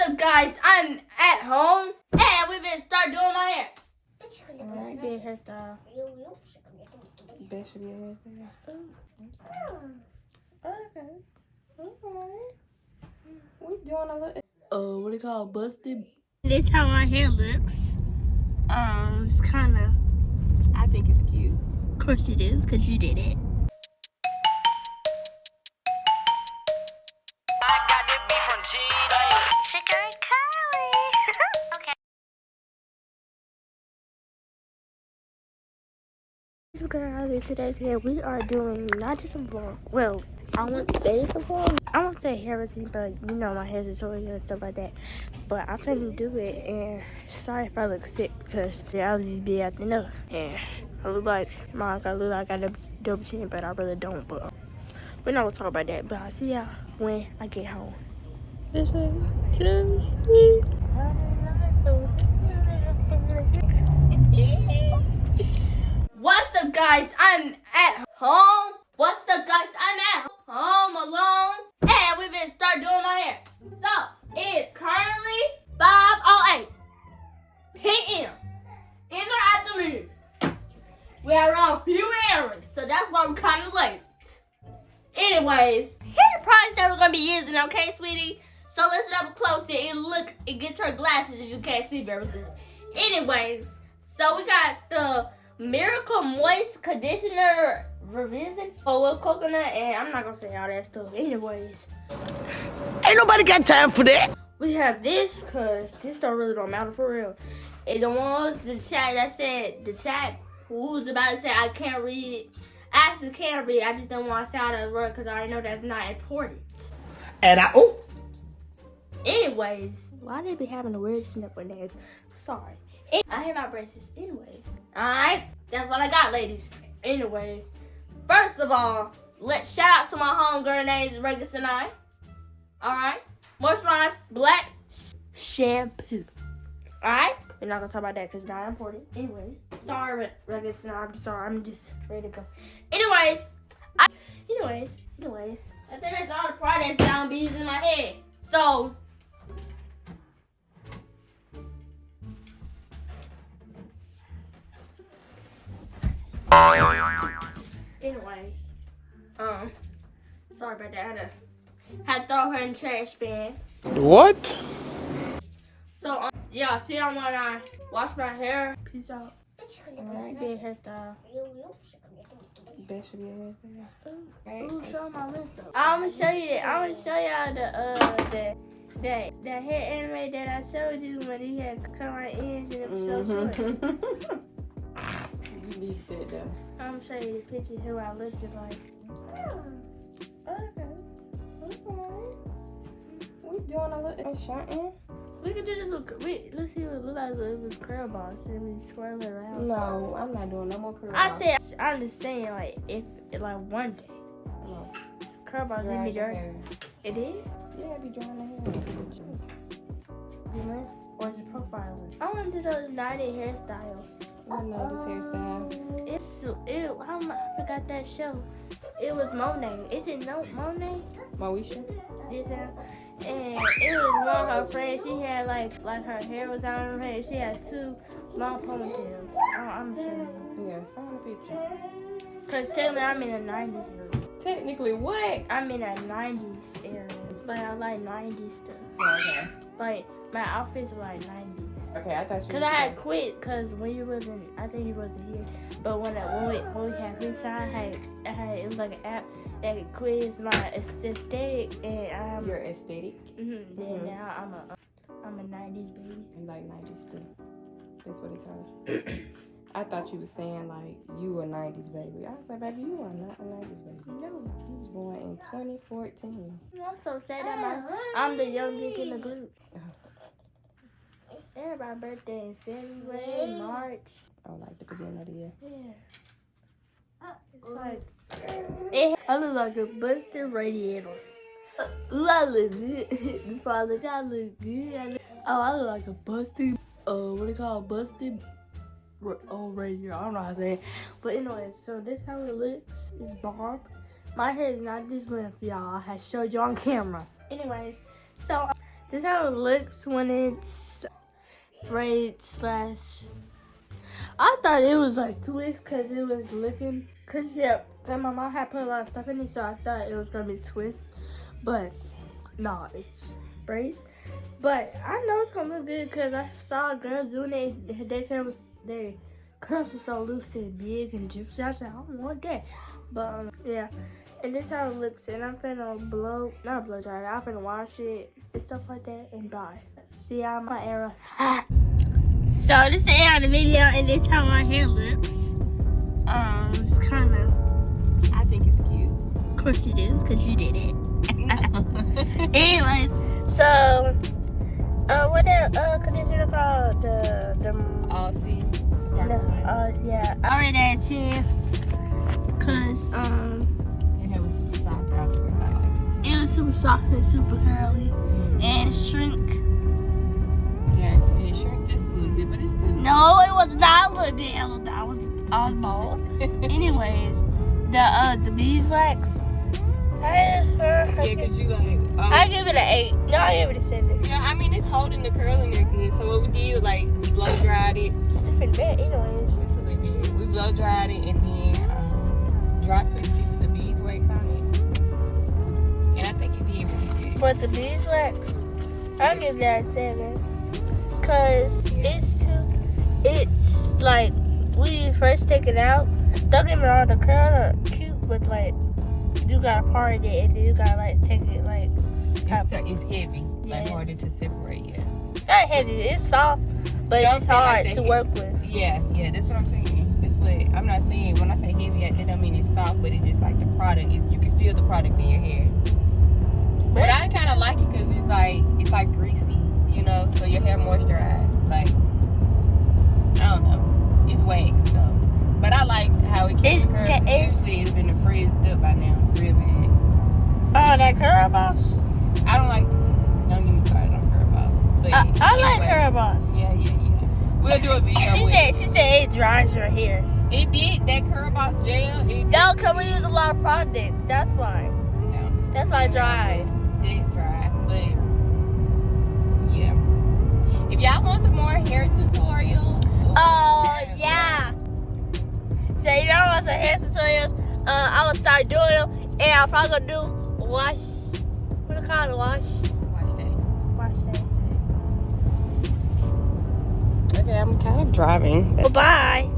up, guys? I'm at home and we've been start doing my hair. Alright, be a hairstyle. That should be a hairstyle. Okay. We doing a little. What do you call it? Busted. This how my hair looks. It's kind of. I think it's cute. Of course you do, cause you did it. So guys, today we are doing not just a vlog. Well, I won't say it's a vlog. I won't say hair routine, but you know my hair tutorial and stuff like that. But I'm finna do it, and sorry if I look sick because the allergies be acting up. And I look like I got a double chin, but I really don't. But we're not gonna talk about that. But I'll see y'all when I get home. What's up, guys? I'm at home. What's up, guys? I'm at home alone and we've been start doing my hair. So it's currently 5:08 p.m. in the afternoon. We have run a few errands, so that's why we're kind of late. Anyways, here's the products that we're gonna be using, okay, sweetie? So let's up close here and look and get your glasses if you can't see very good. Anyways, so we got the Miracle Moist Conditioner Revision with coconut, and I'm not gonna say all that stuff. Anyways, ain't nobody got time for that. we have this because this don't matter for real. And the ones the chat that said who was about to say I can't read. I actually can read. I just don't want to say all that word because I already know that's not important. And Anyways, why they be having the weird snipper names? Sorry. I hate my braces. Anyways, alright, that's what I got, ladies. Anyways, first of all, let's shout out to my homegirl named Regis and I. Alright, moisturize black shampoo. Alright, we're not gonna talk about that because it's not important. Anyways, sorry, Regis and I. I'm sorry. I'm just ready to go. Anyways, I think that's all the products that I'm be using in my head. So. Anyways, sorry about that. I had to throw her in the trash bin. what? So, yeah, see y'all when I wash my hair. Peace out. Alright, be a hairstyle. That should be a hairstyle. Ooh, show my list though. I'm gonna show y'all the hair anime that I showed you when he had cut my ends and it was so short. You need that though. I'm gonna show you the picture who I looked like. Okay. We doing a little shorting. We could do this look. Let's see what it look like if it was curl balls and we swirl it around. No, I'm not doing no more curl I balls. said I'm just saying like if like one day. No. Curl balls Dry leave me your dirty. hair. It is? Yeah, be drying the hair. The length or is it profiling? I want to do those 90 hairstyles. I know this hairstyle. I forgot that show. It was Monet. Is it no Monet? Moesha? Yeah. And it was one of her friends. She had like her hair was out of her head. She had two long ponytails. I'm gonna show you. Yeah, find a picture. Cause technically I'm in the 90s era. Technically, what? I'm in a 90s era, but I like 90s stuff. Oh, okay. Like my outfits are like 90s. Okay, I thought you. Cause I had quit cause when you wasn't, I think you wasn't here. But when we had freestyle, I had it was like an app that could quiz my aesthetic and Your aesthetic. Then now I'm a 90s baby. You like 90s too. That's what he told you. I thought you was saying like you a 90s baby. I was like, baby, you are not a 90s baby. No, You was born in 2014. I'm so sad that I'm the youngest in the group. Everybody's birthday in February, March. Oh, like the beginning of the year. Yeah. It's like I look like a busted radiator. I look good. Before I look good. I look like a busted. What do you call it? Busted. Radiator. I don't know how to say it. But anyway, so this how it looks. It's Barb. My hair is not this length, y'all. I had showed you on camera. Anyways, so This is how it looks when it's braid slash. I thought it was like twist because it was looking. Cause yeah, my mom had put a lot of stuff in it, so I thought it was gonna be twist. But no, it's braids. But I know it's gonna look good because I saw girls doing it. Their curls were so loose and big and juicy. I said, I don't want that. But yeah, and this is how it looks. And I'm finna not blow dry. I'm finna wash it and stuff like that and dye. See, I'm my era. So this is the end of the video, and this is how my hair looks. It's kind of. I think it's cute. Of course you do, because you did it. Anyways, so what that conditioner called? The Aussie. yeah, I already had 10. Cause Your hair was super soft afterwards. I like it was super soft and super curly and shrink. it. Yeah, it shrunk just a little bit, but it's still. No, it was not a little bit. I was bald. Anyways, the beeswax. Yeah, cause you like. I give it an 8. No, I give it a 7. Yeah, I mean it's holding the curl in there good. So what we did, like we blow dried it. It's different bit, anyways. Just a little bit. We blow dried it and then dry twist it with the beeswax on it. And I think it did really good. But the beeswax, I'll give that a 7. Cause it's like when you first take it out. Don't get me wrong, the curls are cute, but like you gotta part it and then you gotta like take it like. It's heavy, Yeah. like harder to separate. Yeah. Not heavy, it's soft, but Don't it's say like hard that to heavy. work with. Yeah, that's what I'm saying. That's what I'm not saying. When I say heavy, that don't mean it's soft, but it's just like the product. You can feel the product in your hair. But I kind of like it because it's like greasy, you know, so your hair moisturized. Like I don't know, it's wax. So, but I like how it keeps the curls. Usually it's been frizzed up by now, real bad. Oh, that curl boss. I don't like. Don't get me started on curl boss. But I like curl boss. Yeah. We'll do a video. She said it dries your hair. It did that curl boss gel. No, cause we use a lot of products. That's why. No. That's why it dries. It did dry, but yeah. If y'all want some more hair tutorials. Oh yeah. So if y'all want some hair tutorials, I will start doing them, and I'm probably gonna do wash. What do you call it? Wash day. Okay, I'm kind of driving. Well, bye.